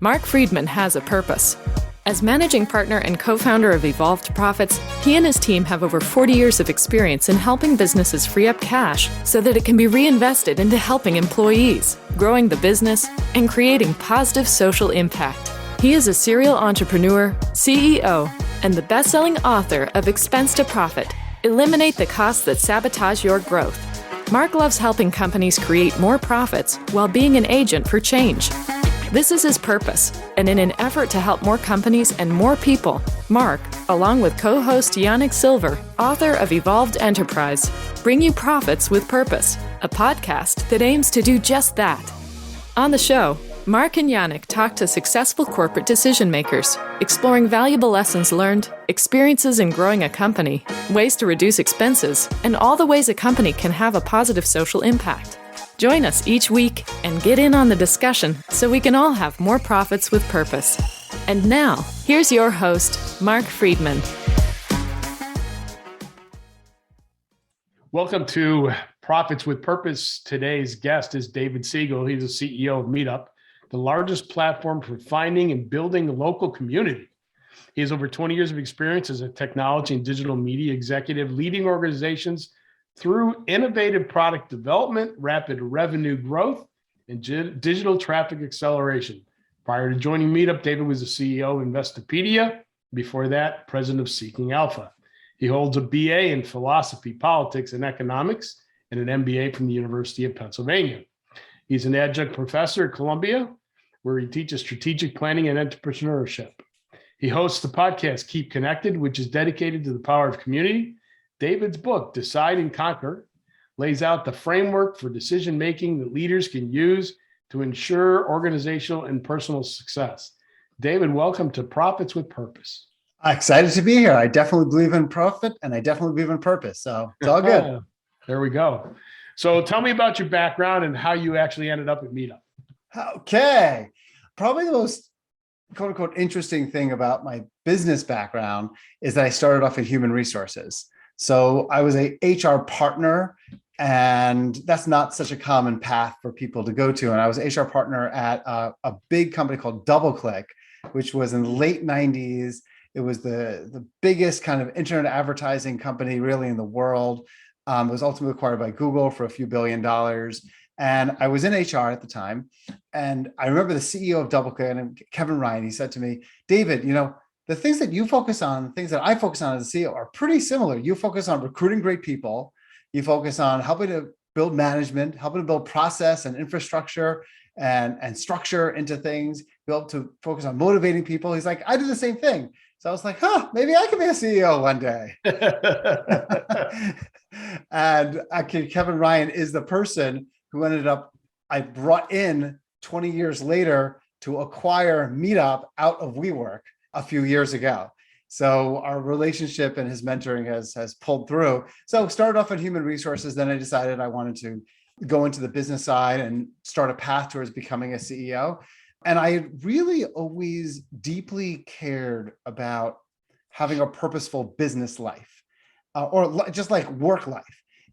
Marc Freedman has a purpose. As managing partner and co-founder of Evolved Profits, he and his team have over 40 years of experience in helping businesses free up cash so that it can be reinvested into helping employees, growing the business, and creating positive social impact. He is a serial entrepreneur, CEO, and the best-selling author of Expense to Profit: Eliminate the Costs That Sabotage Your Growth. Marc loves helping companies create more profits while being an agent for change. This is his purpose, and in an effort to help more companies and more people, Marc, along with co-host Yanik Silver, author of Evolved Enterprise, bring you Profits with Purpose, a podcast that aims to do just that. On the show, Marc and Yanik talk to successful corporate decision makers, exploring valuable lessons learned, experiences in growing a company, ways to reduce expenses, and all the ways a company can have a positive social impact. Join us each week and get in on the discussion so we can all have more profits with purpose. And now, here's your host, Marc Freedman. Welcome to Profits with Purpose. Today's guest is David Siegel. He's the CEO of Meetup, the largest platform for finding and building a local community. He has over 20 years of experience as a technology and digital media executive, leading organizations through innovative product development, rapid revenue growth, and digital traffic acceleration. Prior to joining Meetup, David was the CEO of Investopedia. Before that, president of Seeking Alpha. He holds a BA in philosophy, politics, and economics, and an MBA from the University of Pennsylvania. He's an adjunct professor at Columbia, where he teaches strategic planning and entrepreneurship. He hosts the podcast Keep Connected, which is dedicated to the power of community. David's book, Decide and Conquer, lays out the framework for decision-making that leaders can use to ensure organizational and personal success. David, welcome to Profits with Purpose. I'm excited to be here. I definitely believe in profit and I definitely believe in purpose. So it's all good. There we go. So tell me about your background and how you actually ended up at Meetup. Okay. Probably the most quote unquote interesting thing about my business background is that I started off in human resources. So I was a HR partner, and that's not such a common path for people to go to. And I was an HR partner at a big company called DoubleClick, which was in the late 90s. It was the biggest kind of internet advertising company really in the world. It was ultimately acquired by Google for a few $1 billion. And I was in HR at the time. And I remember the CEO of DoubleClick, Kevin Ryan, he said to me, David, the things that you focus on, things that I focus on as a CEO are pretty similar. You focus on recruiting great people. You focus on helping to build management, helping to build process and infrastructure and structure into things, be able to focus on motivating people. He's like, I do the same thing. So I was like, maybe I can be a CEO one day. And actually, Kevin Ryan is the person who I brought in 20 years later to acquire Meetup out of WeWork a few years ago. So our relationship and his mentoring has pulled through. So started off in human resources. Then I decided I wanted to go into the business side and start a path towards becoming a CEO. And I really always deeply cared about having a purposeful business life or just like work life.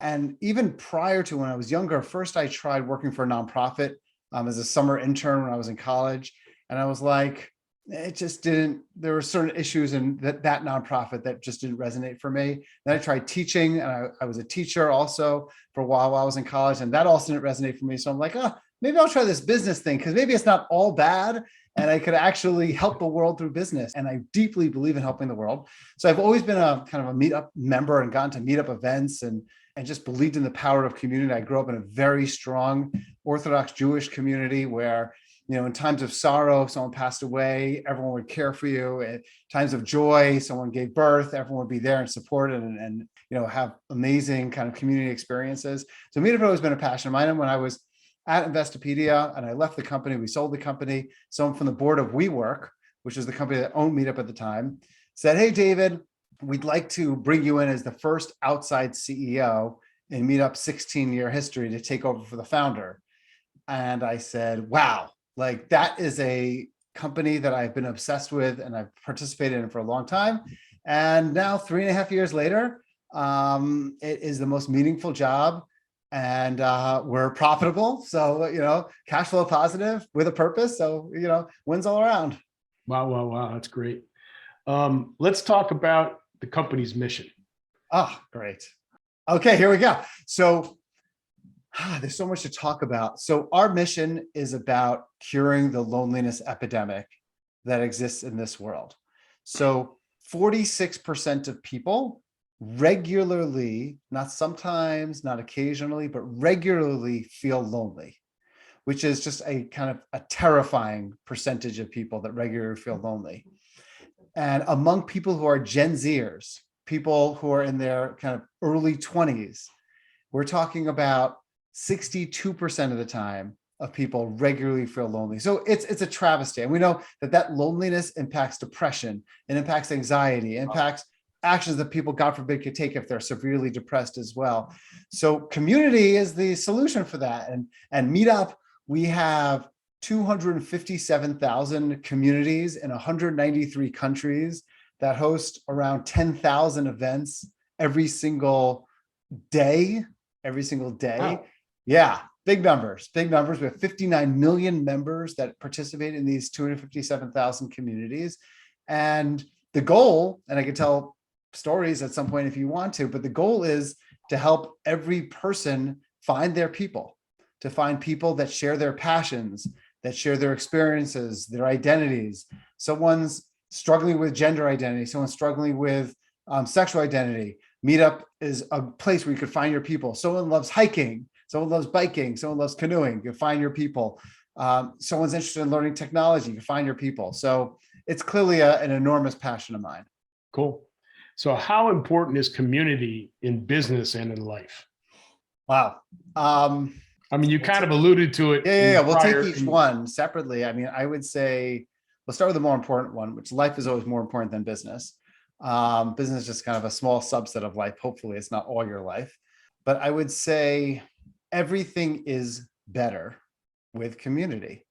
And even prior to when I was younger, first I tried working for a nonprofit as a summer intern when I was in college. And I was like, it just didn't, there were certain issues in that nonprofit that just didn't resonate for me. Then I tried teaching, and I was a teacher also for a while I was in college, and that also didn't resonate for me. So I'm like, maybe I'll try this business thing because maybe it's not all bad and I could actually help the world through business. And I deeply believe in helping the world. So I've always been a kind of a Meetup member and gone to Meetup events and just believed in the power of community. I grew up in a very strong Orthodox Jewish community where in times of sorrow, someone passed away, everyone would care for you. At times of joy, someone gave birth, everyone would be there and support it and have amazing kind of community experiences. So Meetup has always been a passion of mine. And when I was at Investopedia and I left the company, we sold the company. Someone from the board of WeWork, which is the company that owned Meetup at the time, said, hey, David, we'd like to bring you in as the first outside CEO in Meetup's 16-year history to take over for the founder. And I said, wow. Like that is a company that I've been obsessed with and I've participated in for a long time. And now 3.5 years later, it is the most meaningful job and we're profitable. So, cash flow positive with a purpose. So, wins all around. Wow. That's great. Let's talk about the company's mission. Oh, great. Okay, here we go. So there's so much to talk about. So our mission is about curing the loneliness epidemic that exists in this world. So 46% of people regularly, not sometimes, not occasionally, but regularly feel lonely, which is just a kind of a terrifying percentage of people that regularly feel lonely. And among people who are Gen Zers, people who are in their kind of early 20s, we're talking about 62% of the time of people regularly feel lonely. So it's a travesty. And we know that loneliness impacts depression, it impacts anxiety, it impacts actions that people, God forbid, could take if they're severely depressed as well. So community is the solution for that. And Meetup, we have 257,000 communities in 193 countries that host around 10,000 events every single day. Wow. Yeah, big numbers. We have 59 million members that participate in these 257,000 communities. And the goal, and I can tell stories at some point if you want to, but the goal is to help every person find their people, to find people that share their passions, that share their experiences, their identities. Someone's struggling with gender identity, someone's struggling with sexual identity. Meetup is a place where you could find your people. Someone loves hiking, someone loves biking, someone loves canoeing, you find your people. Someone's interested in learning technology, you find your people. So it's clearly an enormous passion of mine. Cool. So how important is community in business and in life? Wow. I mean, you kind of alluded to it. Yeah. We'll take each one separately. I mean, I would say, we'll start with the more important one, which life is always more important than business. Business is just kind of a small subset of life. Hopefully it's not all your life, but I would say everything is better with community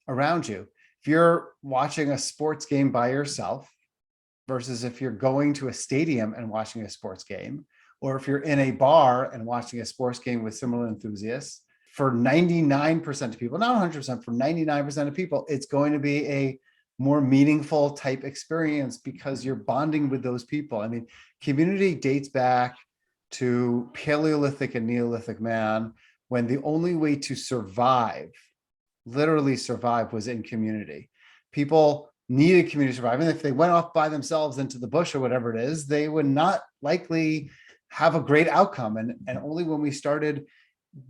around you. If you're watching a sports game by yourself versus if you're going to a stadium and watching a sports game, or if you're in a bar and watching a sports game with similar enthusiasts, for 99% of people, not 100%, for 99% of people, it's going to be a more meaningful type experience because you're bonding with those people. I mean, community dates back to Paleolithic and Neolithic man, when the only way to survive, literally survive, was in community. People needed community to survive. And if they went off by themselves into the bush or whatever it is, they would not likely have a great outcome. And only when we started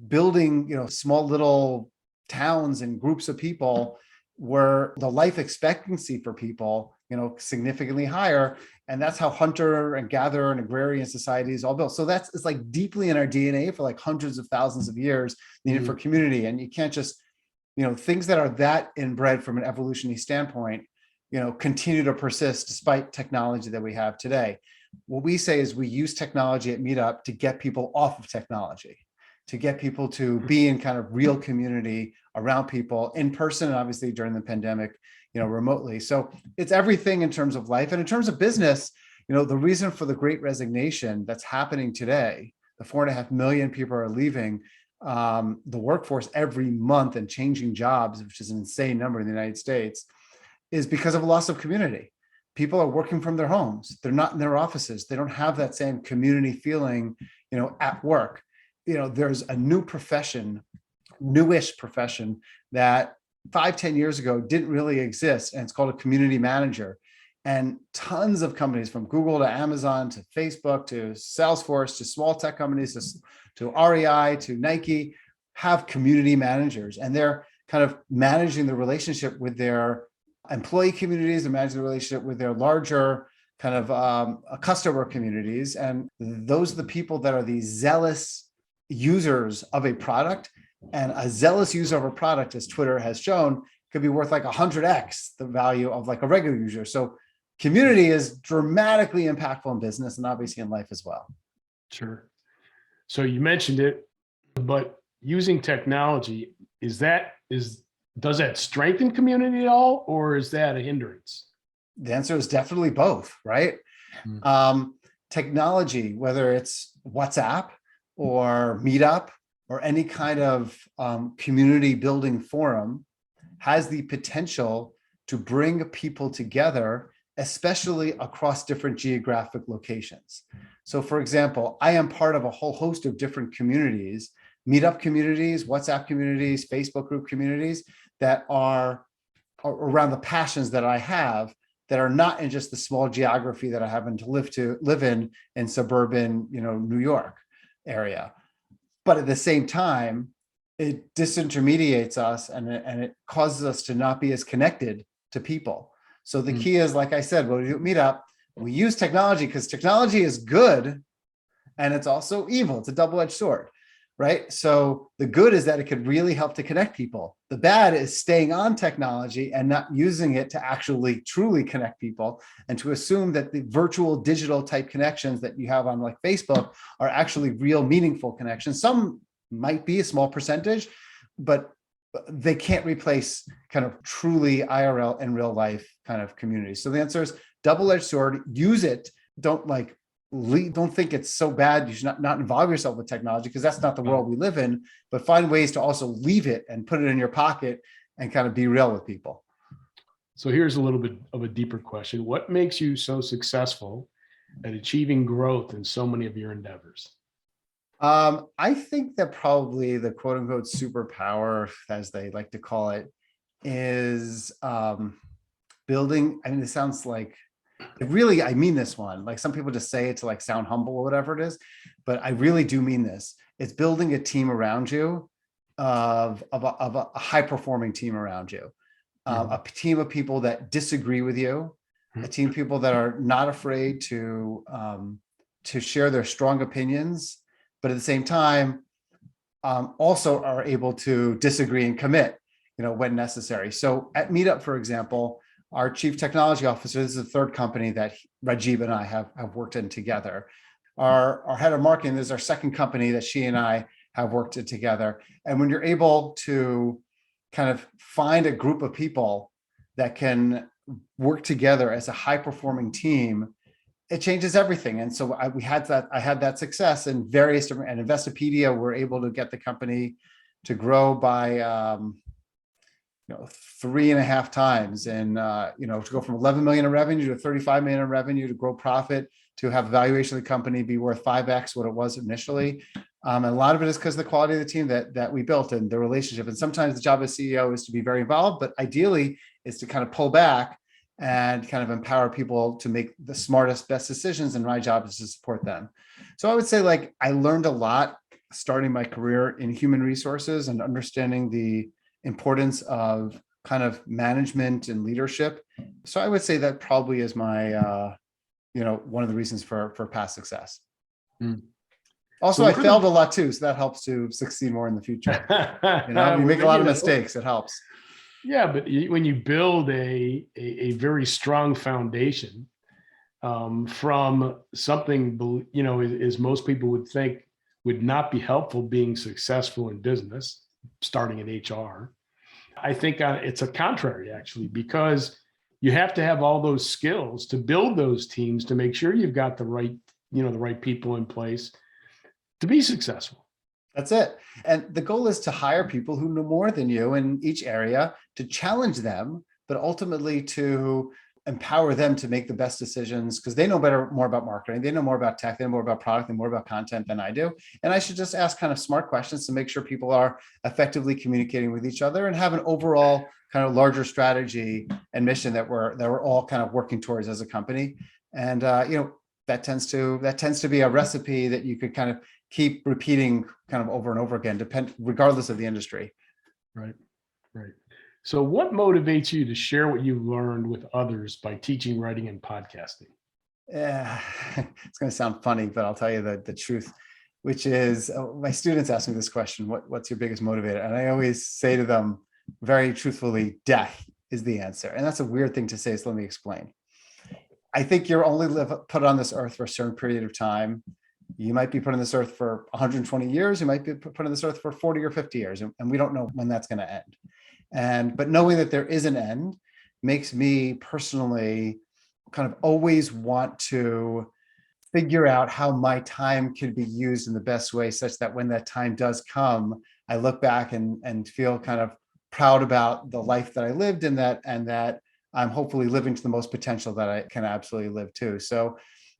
building, small little towns and groups of people, were the life expectancy for people, significantly higher. And that's how hunter and gatherer and agrarian societies all built. So it's like deeply in our DNA for like hundreds of thousands of years, needed for community. And you can't just, things that are that inbred from an evolutionary standpoint, continue to persist despite technology that we have today. What we say is we use technology at Meetup to get people off of technology, to get people to be in kind of real community around people in person, and obviously during the pandemic, remotely. So it's everything in terms of life. And in terms of business, the reason for the great resignation that's happening today, the 4.5 million people are leaving the workforce every month and changing jobs, which is an insane number in the United States, is because of a loss of community. People are working from their homes. They're not in their offices. They don't have that same community feeling, at work. There's a newish profession that 5-10 years ago didn't really exist. And it's called a community manager. And tons of companies, from Google to Amazon to Facebook to Salesforce to small tech companies to REI to Nike, have community managers. And they're kind of managing the relationship with their employee communities, they're managing the relationship with their larger kind of customer communities. And those are the people that are the zealous users of a product. And a zealous user of a product, as Twitter has shown, could be worth like 100x the value of like a regular user. So community is dramatically impactful in business and obviously in life as well. Sure. So you mentioned it, but using technology, does that strengthen community at all, or is that a hindrance? The answer is definitely both, right? Technology, whether it's WhatsApp or Meetup or any kind of community building forum has the potential to bring people together, especially across different geographic locations. So for example, I am part of a whole host of different communities, Meetup communities, WhatsApp communities, Facebook group communities that are around the passions that I have, that are not in just the small geography that I happen to live in suburban, New York area. But at the same time, it disintermediates us and it causes us to not be as connected to people. So the key is, like I said, when we do Meetup, we use technology because technology is good and it's also evil. It's a double-edged sword, right? So the good is that it could really help to connect people. The bad is staying on technology and not using it to actually truly connect people, and to assume that the virtual digital type connections that you have on like Facebook are actually real meaningful connections. Some might be a small percentage, but they can't replace kind of truly IRL in real life kind of communities. So the answer is double-edged sword. Use it. Don't think it's so bad you should not involve yourself with technology, because that's not the world we live in, but find ways to also leave it and put it in your pocket and kind of be real with people. So here's a little bit of a deeper question. What makes you so successful at achieving growth in so many of your endeavors? I think that probably the quote unquote superpower, as they like to call it, is building. I mean, it sounds like I mean this one. Like some people just say it to like sound humble or whatever it is, but I really do mean this. It's building a team around you of a high performing team around you, a team of people that disagree with you, a team of people that are not afraid to share their strong opinions, but at the same time, also are able to disagree and commit, when necessary. So at Meetup, for example, our chief technology officer, this is the third company that Rajiv and I have worked in together. Our head of marketing, this is our second company that she and I have worked in together. And when you're able to kind of find a group of people that can work together as a high performing team, it changes everything. And so I had that success in various different, and Investopedia, we're able to get the company to grow by 3.5 times, and to go from 11 million in revenue to 35 million in revenue, to grow profit, to have valuation of the company be worth 5x what it was initially. And a lot of it is because of the quality of the team that we built and the relationship. And sometimes the job as CEO is to be very involved, but ideally is to kind of pull back and kind of empower people to make the smartest, best decisions. And my job is to support them. So I would say, like, I learned a lot starting my career in human resources and understanding the importance of kind of management and leadership. So I would say that probably is my, one of the reasons for past success. Also, so I failed a lot too, so that helps to succeed more in the future. You make a lot of mistakes, it helps. Yeah, but when you build a very strong foundation from something, as most people would think would not be helpful being successful in business, starting in HR, I think it's a contrary, actually, because you have to have all those skills to build those teams, to make sure you've got the right people in place to be successful. That's it. And the goal is to hire people who know more than you in each area, to challenge them, but ultimately to empower them to make the best decisions, because they know more about marketing, they know more about tech, they know more about product, and more about content than I do. And I should just ask kind of smart questions to make sure people are effectively communicating with each other and have an overall kind of larger strategy and mission that we're all kind of working towards as a company. And that tends to be a recipe that you could kind of keep repeating kind of over and over again, regardless of the industry. Right. So what motivates you to share what you learned with others by teaching, writing, and podcasting? It's going to sound funny, but I'll tell you the truth, which is my students ask me this question: what's your biggest motivator? And I always say to them very truthfully, death is the answer. And that's a weird thing to say, so let me explain. I think you're only put on this earth for a certain period of time. You might be put on this earth for 120 years. You might be put on this earth for 40 or 50 years. And we don't know when that's going to end. But knowing that there is an end makes me personally kind of always want to figure out how my time could be used in the best way, such that when that time does come, I look back and feel kind of proud about the life that I lived, and that I'm hopefully living to the most potential that I can absolutely live to. So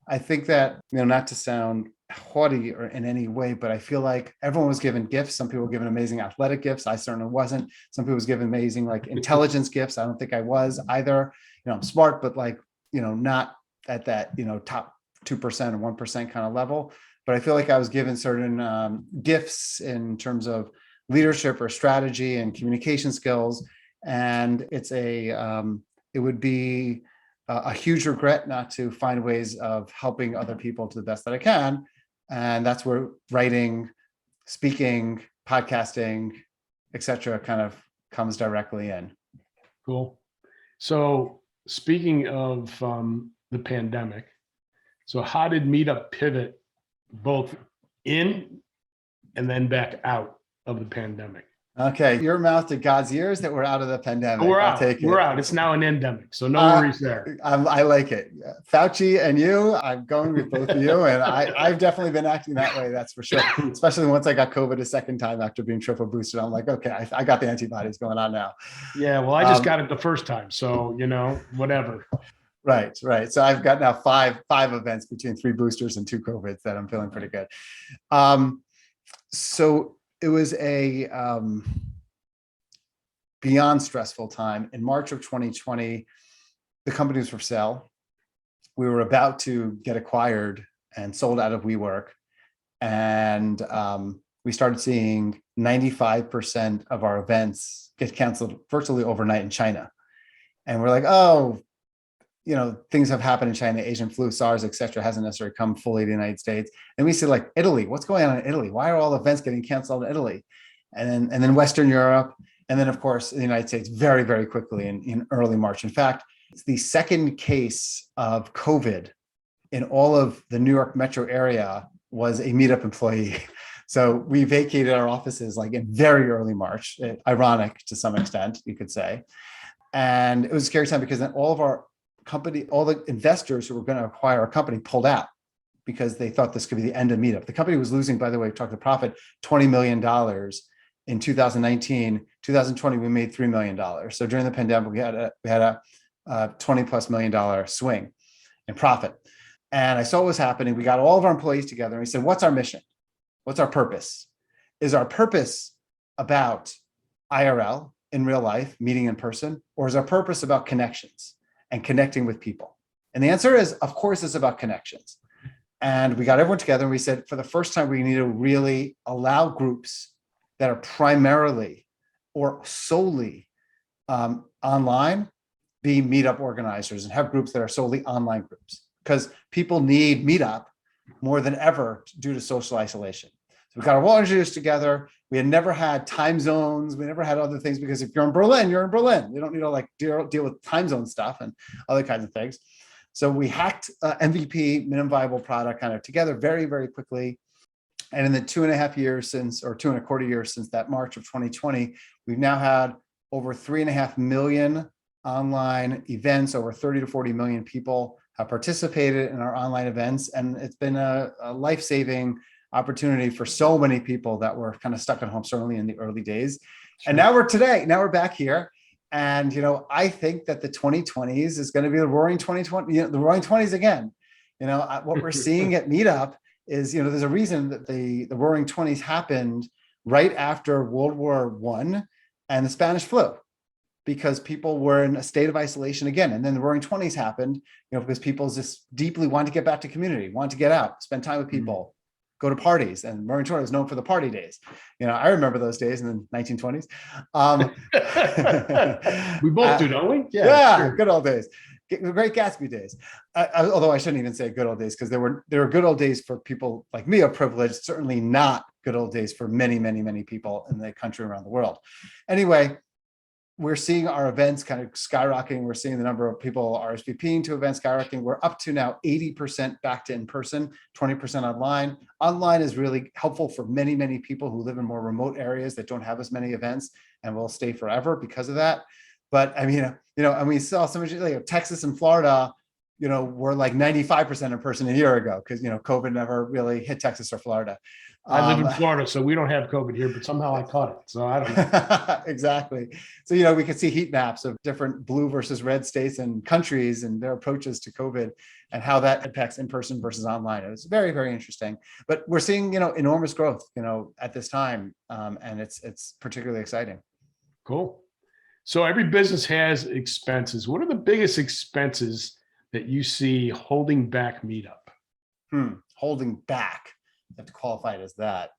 I think that, not to sound haughty or in any way, but I feel like everyone was given gifts. Some people were given amazing athletic gifts. I certainly wasn't. Some people was given amazing like intelligence gifts. I don't think I was either. I'm smart, but like, not at that, top 2% or 1% kind of level. But I feel like I was given certain gifts in terms of leadership or strategy and communication skills. And it would be a huge regret not to find ways of helping other people to the best that I can. And that's where writing, speaking, podcasting, etc., kind of comes directly in. Cool. So speaking of the pandemic, so how did Meetup pivot both in and then back out of the pandemic? Okay, your mouth to God's ears that we're out of the pandemic. We're I'll out. take it. We're out. It's now an endemic, so no worries there. I like it. Fauci and you, I'm going with both of you, and I've definitely been acting that way, that's for sure. Especially once I got COVID a second time after being triple boosted, I'm like, okay, I got the antibodies going on now. Yeah, well, I just got it the first time, so whatever. Right. So I've got now five events between 3 boosters and 2 COVIDs that I'm feeling pretty good. So it was a beyond stressful time. In March of 2020, the company was for sale. We were about to get acquired and sold out of WeWork. And we started seeing 95% of our events get canceled virtually overnight in China. And we're like, oh, things have happened in China, Asian flu, SARS, et cetera, hasn't necessarily come fully to the United States. And we see like Italy, what's going on in Italy? Why are all events getting canceled in Italy? And then Western Europe. And then of course, the United States very, very quickly in early March. In fact, it's the second case of COVID in all of the New York metro area was a Meetup employee. So we vacated our offices like in very early March, ironic to some extent, you could say. And it was a scary time because then all of our company, all the investors who were going to acquire our company pulled out because they thought this could be the end of Meetup. The company was losing, by the way, we talked to profit, $20 million in 2019. 2020, we made $3 million. So during the pandemic, we had a $20+ million swing in profit. And I saw what was happening. We got all of our employees together and we said, what's our mission? What's our purpose? Is our purpose about IRL, in real life, meeting in person, or is our purpose about connections and connecting with people? And the answer is, of course, it's about connections. And we got everyone together and we said, for the first time, we need to really allow groups that are primarily or solely online be Meetup organizers and have groups that are solely online groups, because people need Meetup more than ever due to social isolation. So we got our volunteers together. We had never had time zones. We never had other things, because if you're in Berlin, you're in Berlin. We don't need to like deal with time zone stuff and other kinds of things. So we hacked MVP, minimum viable product, kind of together very, very quickly. And in the 2.5 years since, or 2.25 years since that March of 2020, we've now had over 3.5 million online events. Over 30 to 40 million people have participated in our online events. And it's been a life-saving opportunity for so many people that were kind of stuck at home, certainly in the early days. Sure. And now we're back here. And, I think that the 2020s is going to be the roaring 2020, the roaring 20s again. What we're seeing at Meetup is, there's a reason that the roaring 20s happened right after World War I and the Spanish flu, because people were in a state of isolation again. And then the roaring 20s happened, because people just deeply wanted to get back to community, wanted to get out, spend time with people, go to parties. And roaring 20s was known for the party days. I remember those days in the 1920s. We both do, don't we? Yeah, sure. Good old days. Great Gatsby days. Although I shouldn't even say good old days, because there were good old days for people like me of privilege, certainly not good old days for many, many, many people in the country around the world. Anyway, we're seeing our events kind of skyrocketing. We're seeing the number of people RSVPing to events skyrocketing. We're up to now 80% back to in-person, 20% online. Online is really helpful for many, many people who live in more remote areas that don't have as many events and will stay forever because of that. But I mean, and we saw so much, like Texas and Florida, we're like 95% in person a year ago because, COVID never really hit Texas or Florida. I live in Florida, so we don't have COVID here, but somehow I caught it. So I don't know. Exactly. So, we could see heat maps of different blue versus red states and countries and their approaches to COVID and how that impacts in person versus online. It was very, very interesting. But we're seeing, enormous growth, at this time. And it's particularly exciting. Cool. So every business has expenses. What are the biggest expenses that you see holding back Meetup? Holding back. You have to qualify it as that.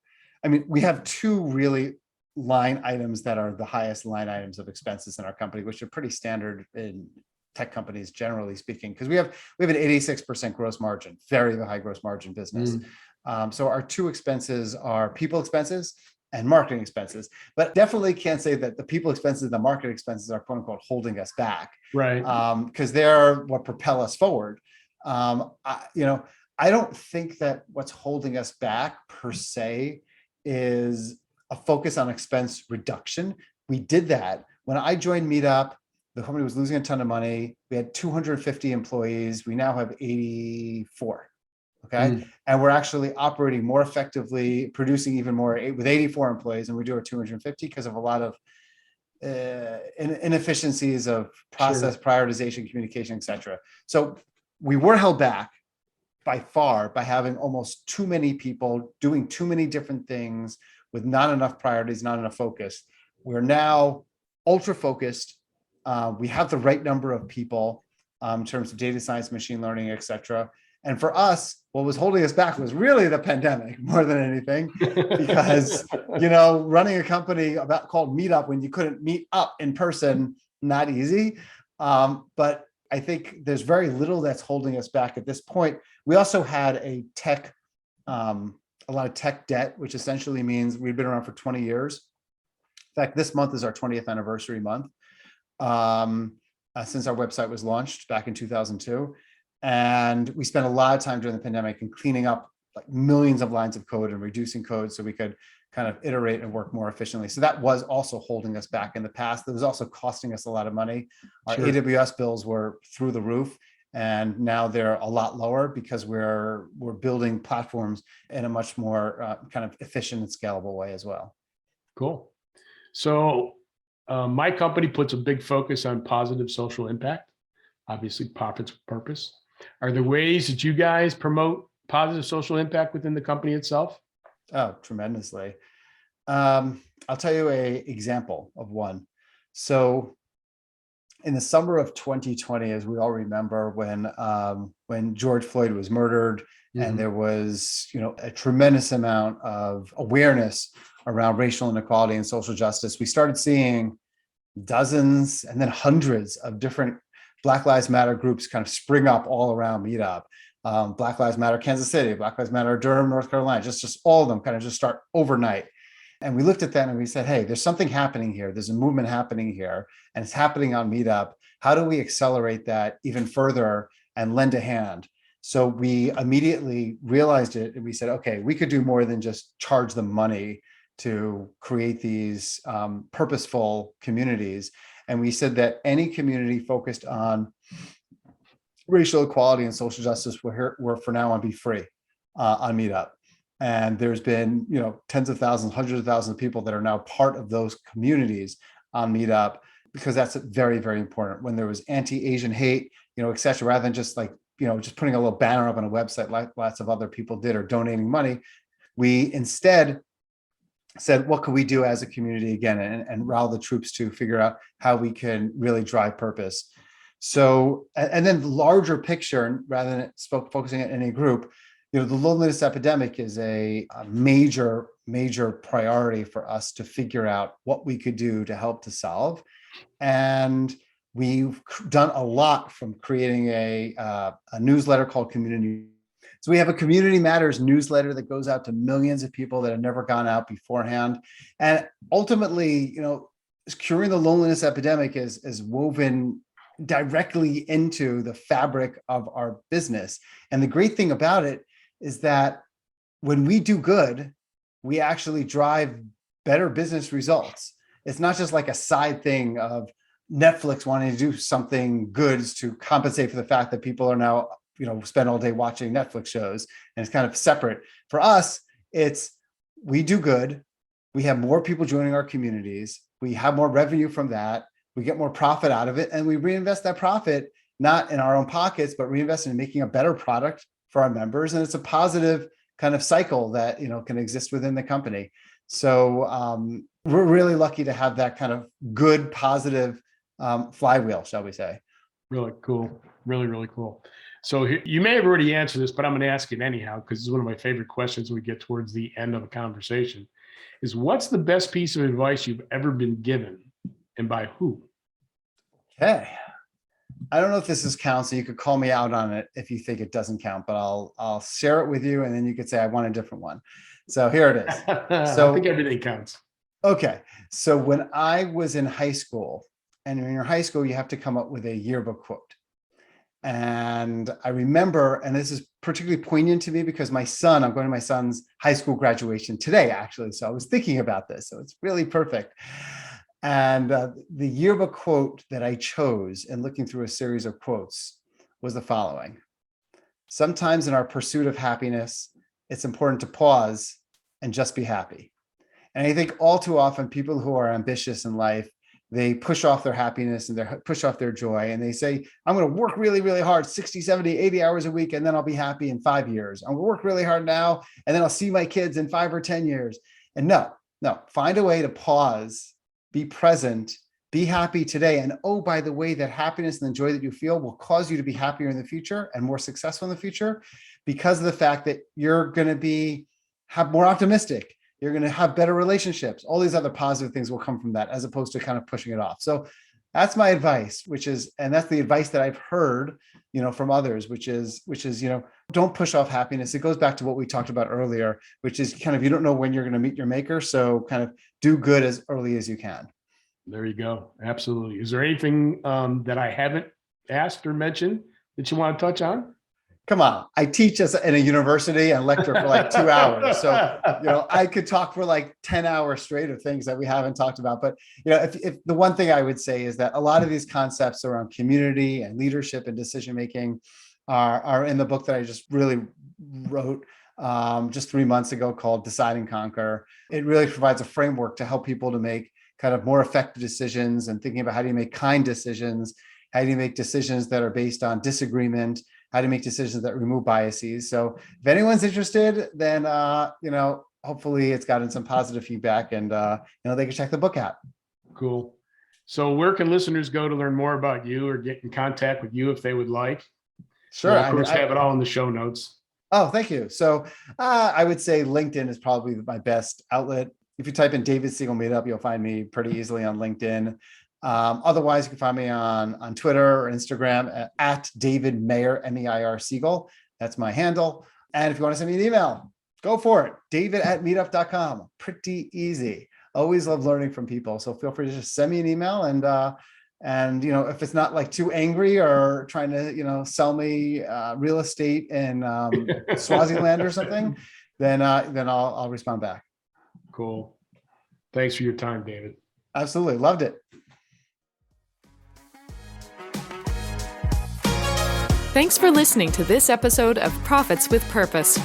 I mean, we have two really line items that are the highest line items of expenses in our company, which are pretty standard in tech companies, generally speaking, because we have an 86% gross margin, very high gross margin business. So our two expenses are people expenses and marketing expenses, but definitely can't say that the people expenses and the marketing expenses are quote unquote holding us back, right? Because they're what propel us forward. I don't think that what's holding us back per se is a focus on expense reduction. We did that when I joined Meetup. The company was losing a ton of money. We had 250 employees. We now have 84. Okay. And we're actually operating more effectively, producing even more with 84 employees. And we do our 250 because of a lot of inefficiencies of process, prioritization, communication, et cetera. So we were held back by far by having almost too many people doing too many different things with not enough priorities, not enough focus. We're now ultra focused. We have the right number of people in terms of data science, machine learning, et cetera. And for us, what was holding us back was really the pandemic more than anything, because, running a company called Meetup when you couldn't meet up in person, not easy. But I think there's very little that's holding us back at this point. We also had a lot of tech debt, which essentially means we've been around for 20 years. In fact, this month is our 20th anniversary month since our website was launched back in 2002. And we spent a lot of time during the pandemic in cleaning up like millions of lines of code and reducing code so we could kind of iterate and work more efficiently. So that was also holding us back in the past. That was also costing us a lot of money. Our AWS bills were through the roof, and now they're a lot lower because we're building platforms in a much more kind of efficient and scalable way as well. Cool. So my company puts a big focus on positive social impact, obviously profits with purpose. Are there ways that you guys promote positive social impact within the company itself? Oh, tremendously. I'll tell you an example of one. So in the summer of 2020, as we all remember, when George Floyd was murdered, and there was, a tremendous amount of awareness around racial inequality and social justice, we started seeing dozens and then hundreds of different Black Lives Matter groups kind of spring up all around Meetup. Black Lives Matter Kansas City, Black Lives Matter Durham, North Carolina, just all of them kind of just start overnight. And we looked at that and we said, hey, there's something happening here. There's a movement happening here, and it's happening on Meetup. How do we accelerate that even further and lend a hand? So we immediately realized it, and we said, okay, we could do more than just charge them money to create these purposeful communities. And we said that any community focused on racial equality and social justice will for now on be free on Meetup. And there's been, tens of thousands, hundreds of thousands of people that are now part of those communities on Meetup, because that's very, very important. When there was anti-Asian hate, et cetera, rather than just just putting a little banner up on a website like lots of other people did or donating money, we instead said, what can we do as a community again, and rally the troops to figure out how we can really drive purpose. So, and then the larger picture, rather than focusing on any group, the loneliness epidemic is a major priority for us to figure out what we could do to help to solve. And we've done a lot, from creating a newsletter called Community. So we have a Community Matters newsletter that goes out to millions of people that have never gone out beforehand. And ultimately, curing the loneliness epidemic is woven directly into the fabric of our business. And the great thing about it is that when we do good, we actually drive better business results. It's not just like a side thing of, Netflix wanting to do something good to compensate for the fact that people are now, spend all day watching Netflix shows, and it's kind of separate. For us, it's we do good. We have more people joining our communities. We have more revenue from that. We get more profit out of it, and we reinvest that profit, not in our own pockets, but reinvest in making a better product for our members. And it's a positive kind of cycle that, can exist within the company. So we're really lucky to have that kind of good, positive flywheel, shall we say. Really cool. Really, really cool. So you may have already answered this, but I'm going to ask it anyhow, because it's one of my favorite questions when we get towards the end of a conversation, is what's the best piece of advice you've ever been given, and by who? Okay. I don't know if this counts, so you could call me out on it if you think it doesn't count, but I'll share it with you, and then you could say I want a different one. So here it is. So I think everything counts. Okay. So when I was in high school, and in your high school, you have to come up with a yearbook quote. And I remember, and this is particularly poignant to me because I'm going to my son's high school graduation today, actually. So I was thinking about this. So it's really perfect. And the yearbook quote that I chose, and looking through a series of quotes, was the following: sometimes in our pursuit of happiness, it's important to pause and just be happy. And I think all too often people who are ambitious in life, they push off their happiness and they push off their joy. And they say, I'm going to work really, really hard, 60, 70, 80 hours a week, and then I'll be happy in 5 years. I'm going to work really hard now, and then I'll see my kids in 5 or 10 years. And no, find a way to pause, be present, be happy today. And oh, by the way, that happiness and the joy that you feel will cause you to be happier in the future and more successful in the future, because of the fact that you're going to have more optimistic. You're going to have better relationships. All these other positive things will come from that, as opposed to kind of pushing it off. So that's my advice, and that's the advice that I've heard, from others, which is, don't push off happiness. It goes back to what we talked about earlier, which is kind of, you don't know when you're going to meet your maker. So kind of do good as early as you can. There you go. Absolutely. Is there anything that I haven't asked or mentioned that you want to touch on? Come on. I teach us in a university and lecture for like 2 hours. So, I could talk for like 10 hours straight of things that we haven't talked about. But, if the one thing I would say is that a lot of these concepts around community and leadership and decision-making are in the book that I just really wrote just 3 months ago, called Decide and Conquer. It really provides a framework to help people to make kind of more effective decisions, and thinking about how do you make kind decisions, how do you make decisions that are based on disagreement, how to make decisions that remove biases. So if anyone's interested, then, hopefully it's gotten some positive feedback, and, they can check the book out. Cool. So where can listeners go to learn more about you or get in contact with you if they would like? Sure. We'll, of course, have it all in the show notes. Oh, thank you. So I would say LinkedIn is probably my best outlet. If you type in David Siegel Meetup, you'll find me pretty easily on LinkedIn. Otherwise, you can find me on Twitter or Instagram at David Meyer, MEIR Siegel. That's my handle. And if you want to send me an email, go for it. David@meetup.com. Pretty easy. Always love learning from people. So feel free to just send me an email, and if it's not like too angry or trying to, sell me real estate in Swaziland or something, then I'll respond back. Cool. Thanks for your time, David. Absolutely. Loved it. Thanks for listening to this episode of Profits with Purpose.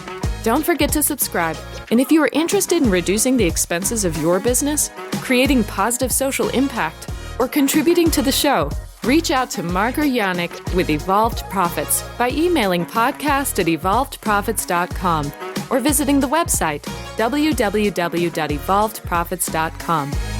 Don't forget to subscribe. And if you are interested in reducing the expenses of your business, creating positive social impact, or contributing to the show, reach out to Marc or Yanik with Evolved Profits by emailing podcast@evolvedprofits.com or visiting the website www.evolvedprofits.com.